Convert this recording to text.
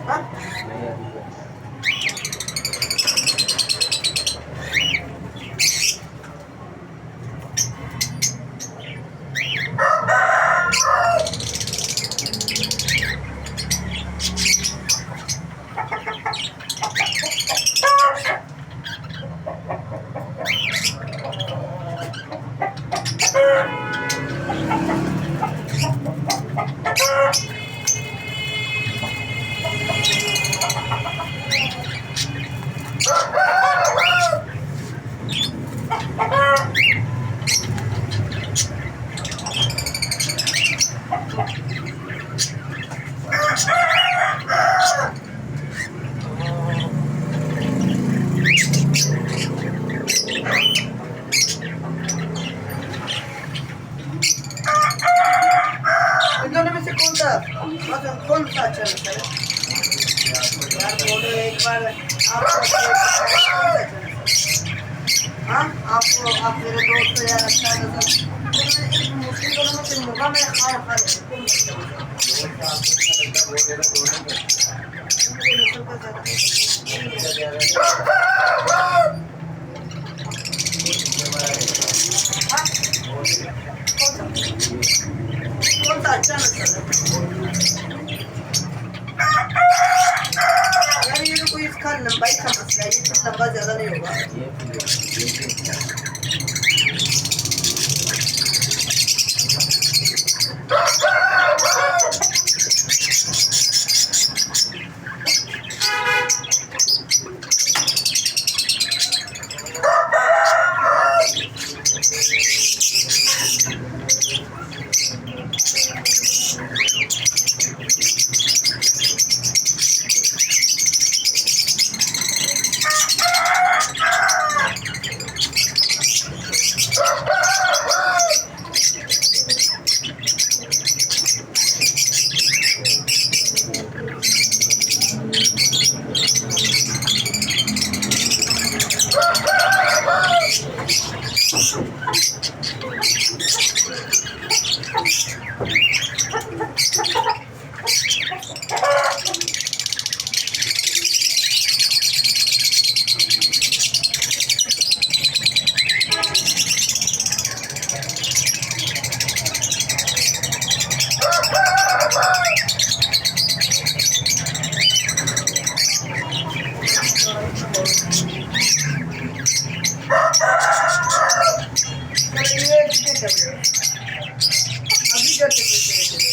हाँ? नहीं अभी तो इन दोनों में से कौन सा मतलब कौन सा अच्छा लगता है? यार बोलो एक बार आपको कौन सा अच्छा लगता है? हाँ आपको आप मेरे दोस्त हो यार अच्छा है मतलब इन मुस्लिम दोनों में से मुर्गा मैं खाना खा लेता हूँ कौन सा अच्छा लगता है? वो आपको अच्छा लगता है वो दे दो मुझे नस्ल का ज़्यादा दोनों नहीं का है। क्या रहेगा वो कितने बड़ा रहेगा हाँ वो रहेगा कौन सा ये कौन सा अच्छा लगता है? यार ये तो कोई इसका लंबाई का मसला है ये तो लंबा ज़्यादा नहीं होगा। ये फिर ये भी अच्छा है चलो ये कितने कर रहे हो? अभी करते पैसे लेके